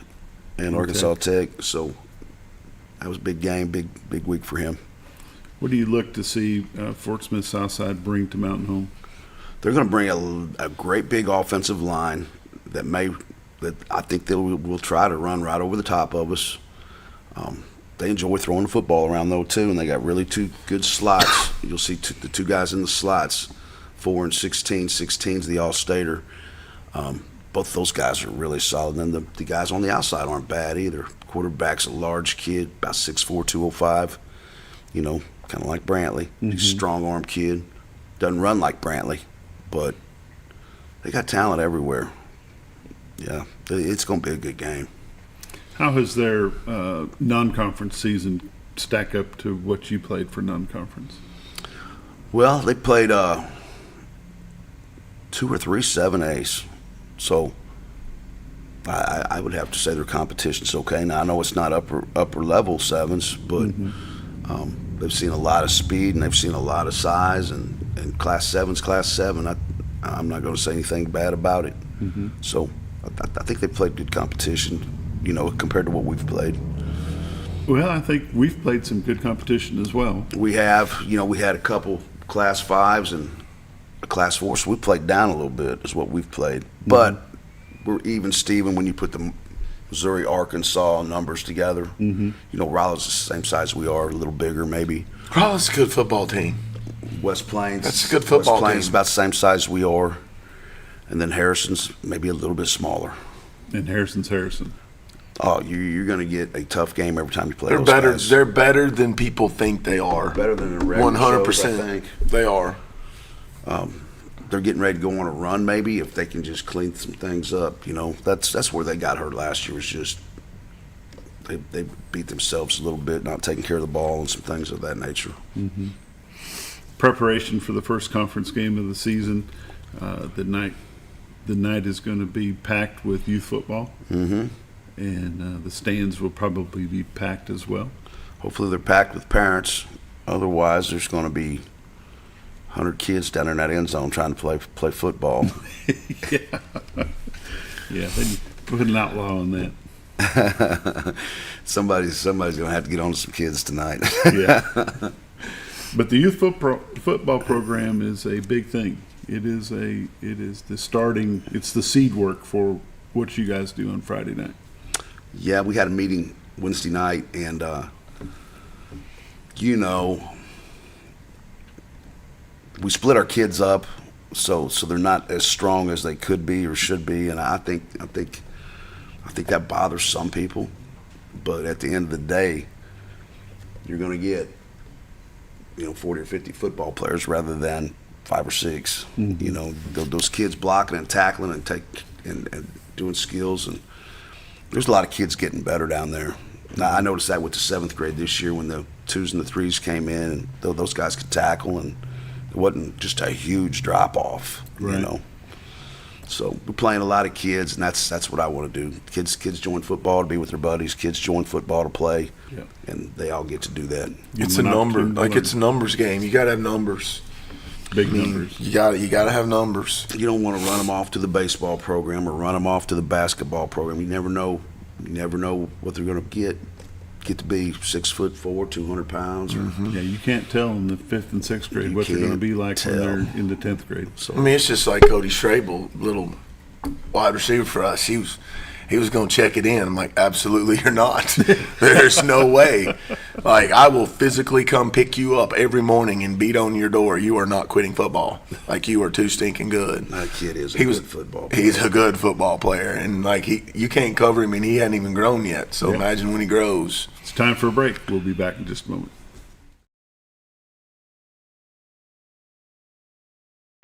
Arkansas Tech. So that was a big game, big week for him. What do you look to see Fort Smith Southside bring to Mountain Home? They're going to bring a great big offensive line that I think will try to run right over the top of us. They enjoy throwing the football around though too, and they got really 2 good slots. You'll see the 2 guys in the slots, 4 and 16. 16's the All-Stater. Both those guys are really solid. And then the guys on the outside aren't bad either. Quarterback's a large kid, about 6'4", 205. You know, kind of like Brantley. He's a strong-arm kid. Doesn't run like Brantley, but they got talent everywhere. Yeah, it's going to be a good game. How has their non-conference season stack up to what you played for non-conference? Well, they played 2 or 3 7As, so I would have to say their competition's okay. Now I know it's not upper level 7s, but they've seen a lot of speed and they've seen a lot of size, and Class 7's Class 7. I'm not going to say anything bad about it. So I think they played good competition, you know, compared to what we've played. Well, I think we've played some good competition as well. We have, you know, we had a couple Class 5s and a Class 4, so we played down a little bit is what we've played. But we're even, Steven, when you put the Missouri, Arkansas numbers together. You know, Rollins is the same size we are, a little bigger maybe. Rollins is a good football team. West Plains. That's a good football West Plains team. is about the same size we are. And then Harrison's maybe a little bit smaller. And Harrison's Harrison. Oh, you're going to get a tough game every time you play They're those better. guys. They're better than people think they are. Better than the regular 100%. shows, I think. They are. They're getting ready to go on a run maybe if they can just clean some things up. You know, that's where they got hurt last year, was just they beat themselves a little bit, not taking care of the ball and some things of that nature. Preparation for the first conference game of the season. The night is going to be packed with youth football. And the stands will probably be packed as well. Hopefully they're packed with parents. Otherwise, there's going to be 100 kids down in that end zone trying to play football. Yeah, they put an outlaw on that. Somebody's going to have to get on to some kids tonight. Yeah. But the youth football program is a big thing. It's the seed work for what you guys do on Friday night. Yeah, we had a meeting Wednesday night, and you know, we split our kids up so they're not as strong as they could be or should be, and I think that bothers some people. But at the end of the day, you're going to get 40 or 50 football players rather than 5 or 6. Those kids blocking and tackling and doing skills, and there's a lot of kids getting better down there. Now, I noticed that with the 7th grade this year when the 2s and the 3s came in, and those guys could tackle, and it wasn't just a huge drop off. Right. So we're playing a lot of kids, and that's what I want to do. Kids join football to be with their buddies. Kids join football to play, and they all get to do that. It's a number, it's a numbers game. You got to have numbers. Big numbers. You got to have numbers. You don't want to run them off to the baseball program or run them off to the basketball program. You never know. You never know what they're going to get to be 6'4", 200 pounds. Or, Yeah, you can't tell in the 5th and 6th grade what they're going to be like when they're in the 10th grade. So, I mean, it's just like Cody Strable, little wide receiver for us. He was going to check it in. I'm like, absolutely you're not. There's no way. Like, I will physically come pick you up every morning and beat on your door. You are not quitting football. Like, you are too stinking good. That kid is a good football player. He's a good football player. And, like, you can't cover him, and he hadn't even grown yet. So imagine when he grows. It's time for a break. We'll be back in just a moment.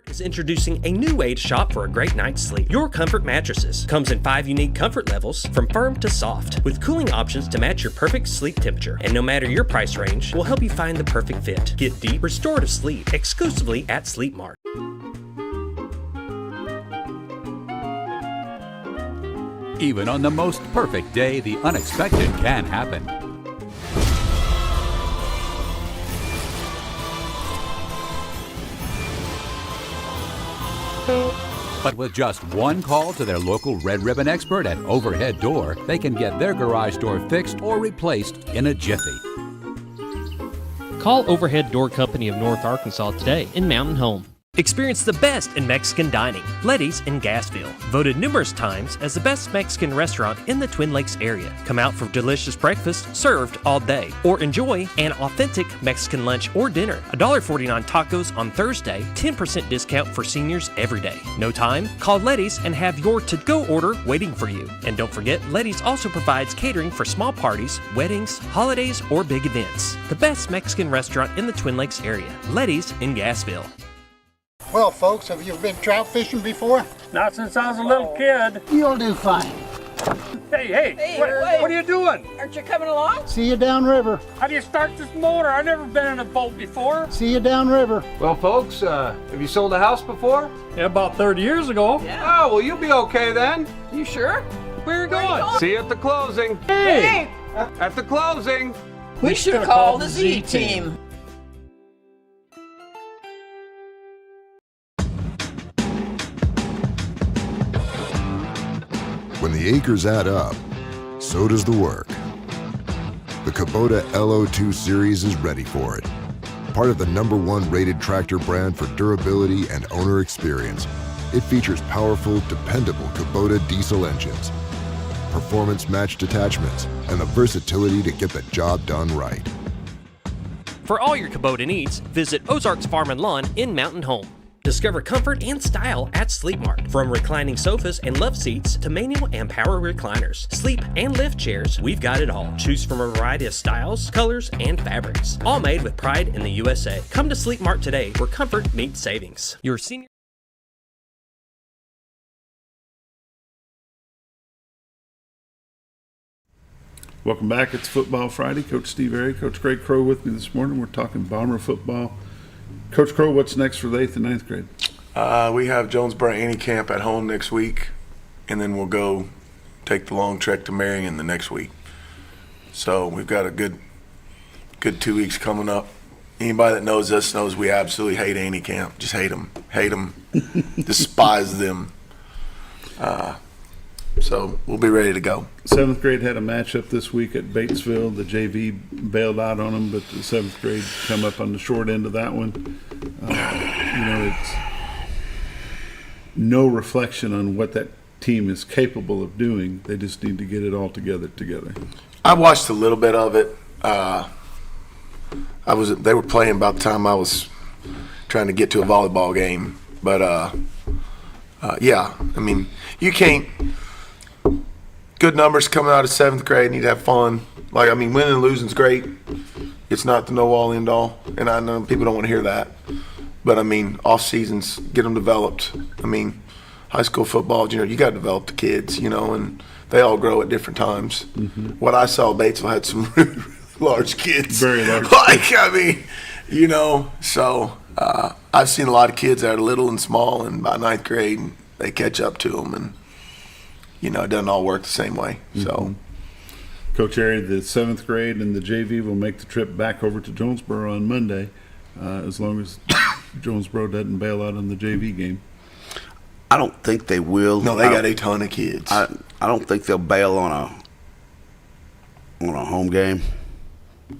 Is introducing a new way to shop for a great night's sleep. Your Comfort Mattresses comes in 5 unique comfort levels, from firm to soft, with cooling options to match your perfect sleep temperature. And no matter your price range, we'll help you find the perfect fit. Get deep, restorative sleep exclusively at Sleep Mart. Even on the most perfect day, the unexpected can happen. But with just one call to their local Red Ribbon expert at Overhead Door, they can get their garage door fixed or replaced in a jiffy. Call Overhead Door Company of North Arkansas today in Mountain Home. Experience the best in Mexican dining. Letty's in Gassville, voted numerous times as the best Mexican restaurant in the Twin Lakes area. Come out for delicious breakfast served all day, or enjoy an authentic Mexican lunch or dinner. $1.49 tacos on Thursday, 10% discount for seniors every day. No time? Call Letty's and have your to-go order waiting for you. And don't forget, Letty's also provides catering for small parties, weddings, holidays, or big events. The best Mexican restaurant in the Twin Lakes area. Letty's in Gassville. Well, folks, have you been trout fishing before? Not since I was a little kid. You'll do fine. Hey, what are you doing? Aren't you coming along? See you downriver. How do you start this motor? I've never been in a boat before. See you downriver. Well, folks, have you sold a house before? Yeah, about 30 years ago. Yeah. Oh, well, you'll be okay then. You sure? Where are you going? See you at the closing. Hey! At the closing. We should call the Z-Team. When the acres add up, so does the work. The Kubota LO2 series is ready for it. Part of the #1 rated tractor brand for durability and owner experience, it features powerful, dependable Kubota diesel engines, performance matched attachments, and the versatility to get the job done right. For all your Kubota needs, visit Ozarks Farm and Lawn in Mountain Home. Discover comfort and style at Sleep Mart. From reclining sofas and love seats to manual and power recliners, sleep and lift chairs, we've got it all. Choose from a variety of styles, colors, and fabrics. All made with pride in the USA. Come to Sleep Mart today, where comfort meets savings. Your senior. Welcome back. It's Football Friday. Coach Steve Airy, Coach Greg Crow with me this morning. We're talking Bomber football. Coach Crow, what's next for the 8th and 9th grade? We have Jonesboro Annie Camp at home next week, and then we'll go take the long trek to Marion the next week. So we've got a good 2 weeks coming up. Anybody that knows us knows we absolutely hate Annie Camp. Just hate them, despise them. So we'll be ready to go. 7th grade had a matchup this week at Batesville. The JV bailed out on them, but the 7th grade come up on the short end of that one. It's no reflection on what that team is capable of doing. They just need to get it all together. I watched a little bit of it. They were playing about the time I was trying to get to a volleyball game. But yeah, I mean, you can't. Good numbers coming out of 7th grade. Need to have fun. Like, I mean, winning and losing's great. It's not the know all end all, and I know people don't want to hear that. But I mean, off seasons, get them developed. I mean, high school football, you got to develop the kids, and they all grow at different times. Mm-hmm. What I saw, Batesville had some really, really large kids. Very large. I mean, so I've seen a lot of kids that are little and small, and by 9th grade, they catch up to them, and it doesn't all work the same way. So. Mm-hmm. Coach Ari, the 7th grade and the JV will make the trip back over to Jonesboro on Monday, as long as Jonesboro doesn't bail out on the JV game. I don't think they will. No, they got a ton of kids. I don't think they'll bail on a home game.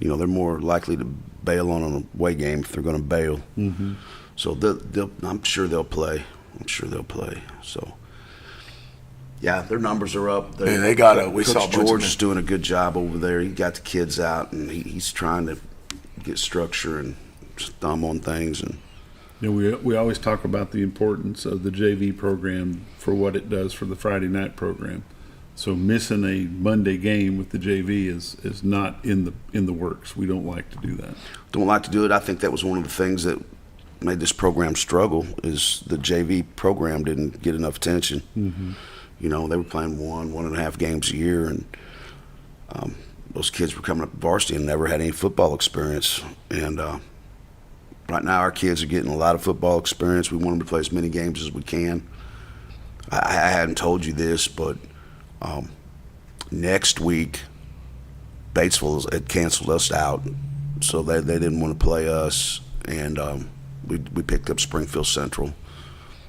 They're more likely to bail on an away game if they're going to bail. Mm-hmm. So I'm sure they'll play. So. Yeah, their numbers are up. They got it. We saw George is doing a good job over there. He got the kids out, and he's trying to get structure and thumb on things. And we always talk about the importance of the JV program for what it does for the Friday night program. So missing a Monday game with the JV is not in the works. We don't like to do that. Don't like to do it. I think that was one of the things that made this program struggle is the JV program didn't get enough attention. Mm-hmm. They were playing 1.5 games a year, and those kids were coming up varsity and never had any football experience. And right now our kids are getting a lot of football experience. We want them to play as many games as we can. I hadn't told you this, but next week Batesville had canceled us out, so they didn't want to play us, and we picked up Springfield Central.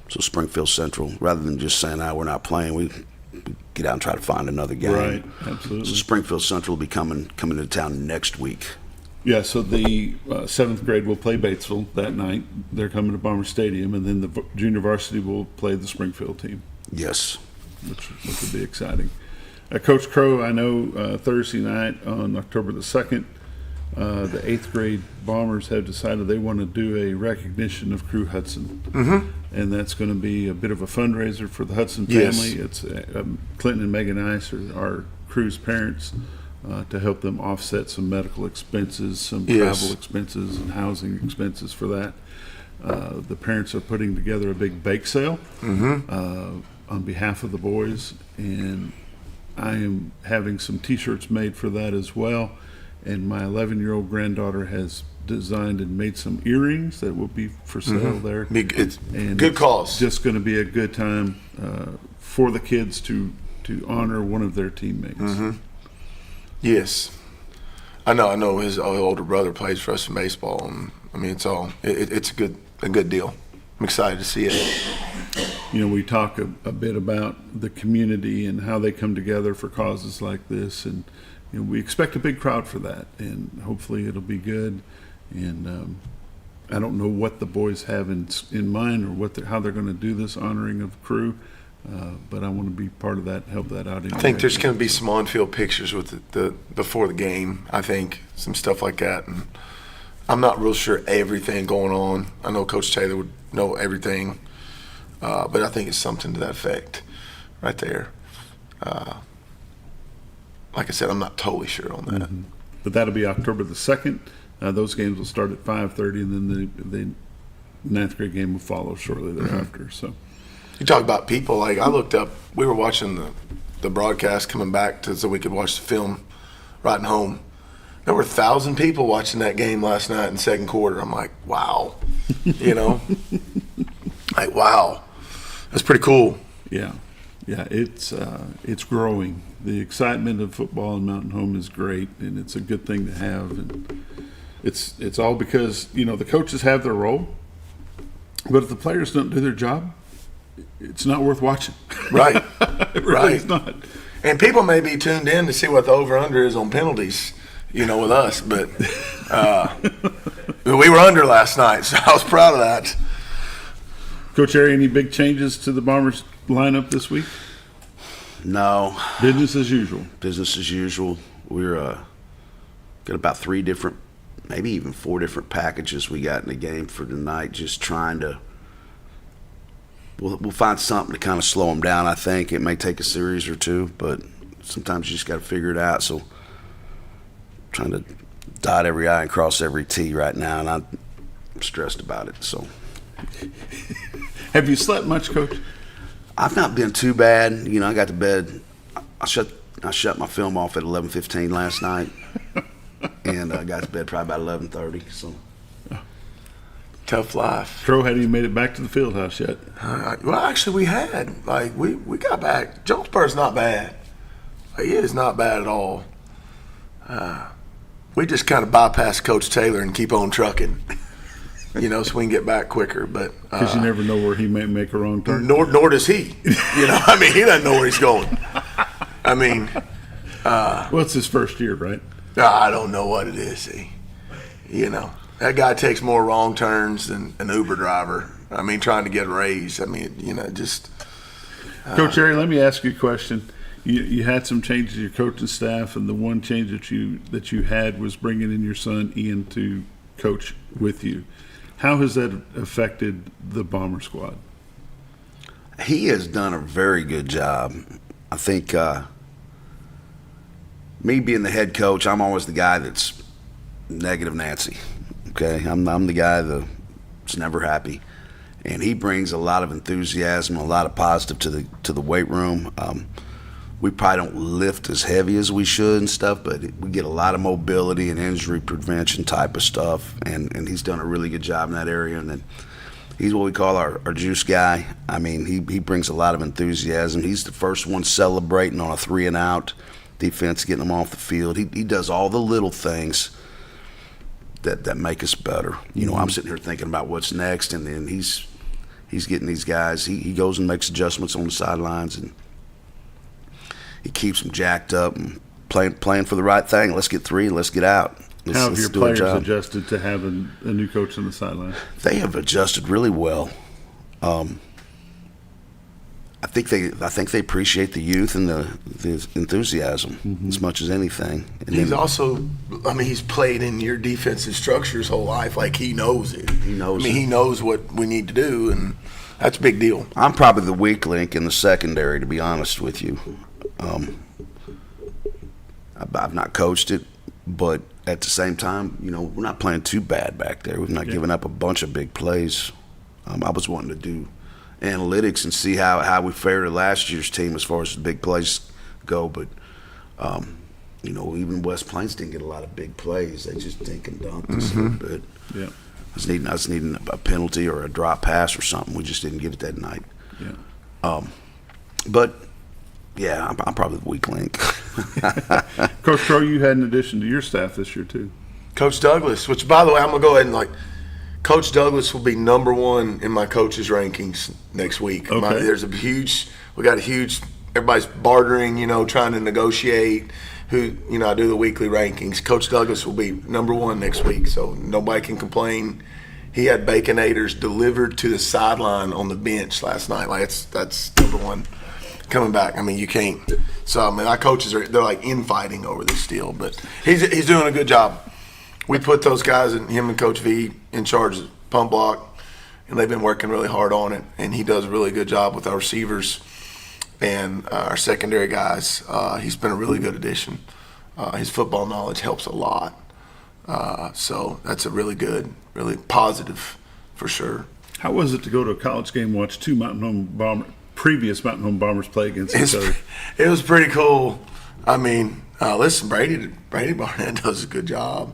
So Springfield Central, rather than just saying, we're not playing, we get out and try to find another game. Right, absolutely. So Springfield Central will be coming to town next week. Yeah, so the 7th grade will play Batesville that night. They're coming to Bomber Stadium, and then the junior varsity will play the Springfield team. Yes. Which will be exciting. Coach Crow, I know Thursday night on October the 2nd, the 8th grade Bombers have decided they want to do a recognition of Crew Hudson. Mm-hmm. And that's going to be a bit of a fundraiser for the Hudson family. Yes. It's Clinton and Megan Ice are Crew's parents to help them offset some medical expenses, some travel expenses, and housing expenses for that. The parents are putting together a big bake sale on behalf of the boys, and I am having some T-shirts made for that as well. And my 11-year-old granddaughter has designed and made some earrings that will be for sale there. It's good cause. Just going to be a good time for the kids to honor one of their teammates. Mm-hmm. Yes, I know. His older brother plays for us in baseball, and I mean it's a good deal. I'm excited to see it. We talk a bit about the community and how they come together for causes like this, and we expect a big crowd for that, and hopefully it'll be good. And I don't know what the boys have in mind or how they're going to do this honoring of Crew, but I want to be part of that, help that out. I think there's going to be some on-field pictures with the before the game. I think some stuff like that, and I'm not real sure everything going on. I know Coach Taylor would know everything, but I think it's something to that effect, right there. Like I said, I'm not totally sure on that. Mm-hmm. But that'll be October the 2nd. Those games will start at 5:30, and then the 9th grade game will follow shortly thereafter. Mm-hmm. So, you talk about people. Like I looked up, we were watching the broadcast coming back so we could watch the film riding home. There were 1,000 people watching that game last night in the second quarter. I'm like, wow, like wow, that's pretty cool. Yeah, it's growing. The excitement of football in Mountain Home is great, and it's a good thing to have. And it's all because the coaches have their role, but if the players don't do their job, it's not worth watching. Right, it really right. is not. And people may be tuned in to see what the over/under is on penalties, with us, but we were under last night, so I was proud of that. Coach Ari, any big changes to the Bombers lineup this week? No. Business as usual. Business as usual. We're got about 3 different maybe even 4 different packages we got in the game for tonight, just trying to we'll find something to kind of slow them down. I think it may take a series or two, but sometimes you just got to figure it out. So trying to dot every I and cross every T right now, and I'm stressed about it. So have you slept much, Coach? I've not been too bad. You know, I got to bed. I shut my film off at 11:15 last night, and I got to bed probably about 11:30. So tough life. Crow hadn't even made it back to the field house yet. Well, actually, we had. Like we got back. Jonesboro's not bad. Like, it is not bad at all. We just kind of bypass Coach Taylor and keep on trucking. You know, so we can get back quicker. But because you never know where he may make a wrong turn. Nor does he. You know, I mean, he doesn't know where he's going. I mean, well, it's his first year, right? I don't know what it is. You know, that guy takes more wrong turns than an Uber driver. I mean, trying to get a raise. I mean, you know, just. Coach Harry, let me ask you a question. You had some changes in your coaching staff, and the one change that you had was bringing in your son Ian to coach with you. How has that affected the Bomber squad? He has done a very good job. I think me being the head coach, I'm always the guy that's negative Nancy. Okay, I'm the guy that's never happy, and he brings a lot of enthusiasm, a lot of positive to the weight room. We probably don't lift as heavy as we should and stuff, but we get a lot of mobility and injury prevention type of stuff, and he's done a really good job in that area. And then he's what we call our juice guy. I mean, he brings a lot of enthusiasm. He's the first one celebrating on a 3-and-out defense, getting them off the field. He does all the little things that make us better. You know, I'm sitting here thinking about what's next, and then he's getting these guys. He goes and makes adjustments on the sidelines, and he keeps them jacked up and playing for the right thing. Let's get 3. Let's get out. How have your players adjusted to having a new coach on the sideline? They have adjusted really well. I think they appreciate the youth and the enthusiasm as much as anything. And he's also, I mean, he's played in your defensive structure his whole life. Like, he knows it. He knows. I mean, he knows what we need to do, and that's a big deal. I'm probably the weak link in the secondary, to be honest with you. I've not coached it, but at the same time, you know, we're not playing too bad back there. We've not given up a bunch of big plays. I was wanting to do analytics and see how we fared to last year's team as far as the big plays go, but you know, even West Plains didn't get a lot of big plays. They just dink and dunk us a little bit. Yeah, I was needing a penalty or a drop pass or something. We just didn't get it that night. Yeah. But yeah, I'm probably the weak link. Coach Crow, you had an addition to your staff this year too. Coach Douglas, which, by the way, I'm going to go ahead and Coach Douglas will be number 1 in my coaches' rankings next week. Okay. We got a huge, everybody's bartering, you know, trying to negotiate who, you know, I do the weekly rankings. Coach Douglas will be number 1 next week, so nobody can complain. He had Baconators delivered to the sideline on the bench last night. Like, that's number 1. Coming back, I mean, you can't. So, I mean, our coaches they're like infighting over this deal, but he's doing a good job. We put those guys, and him and Coach V, in charge of pump block, and they've been working really hard on it, and he does a really good job with our receivers and our secondary guys. He's been a really good addition. His football knowledge helps a lot. So that's a really good, really positive for sure. How was it to go to a college game and watch 2 previous Mountain Home Bombers play against each other? It was pretty cool. I mean, listen, Brady Barnett does a good job.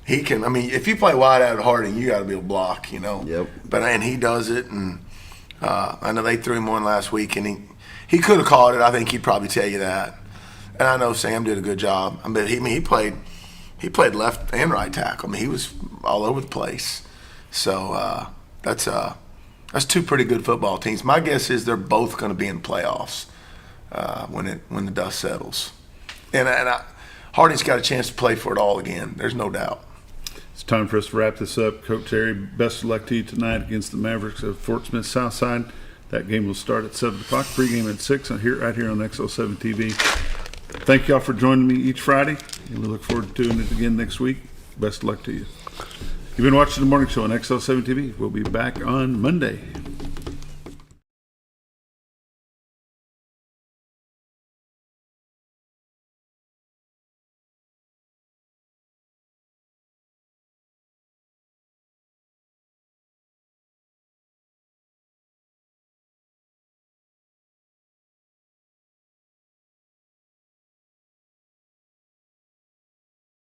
He can. I mean, if you play wide out at Harding, you got to be able to block, you know. Yep. And he does it, and I know they threw him one last week, and he could have caught it. I think he'd probably tell you that. And I know Sam did a good job. I mean, he played left and right tackle. I mean, he was all over the place. So that's 2 pretty good football teams. My guess is they're both going to be in playoffs when the dust settles. And Harding's got a chance to play for it all again. There's no doubt. It's time for us to wrap this up. Coach Harry, best of luck to you tonight against the Mavericks of Fort Smith Southside. That game will start at 7 o'clock. Pregame at 6 right here on XL7-TV. Thank y'all for joining me each Friday, and we look forward to doing it again next week. Best of luck to you. You've been watching the morning show on XL7-TV. We'll be back on Monday.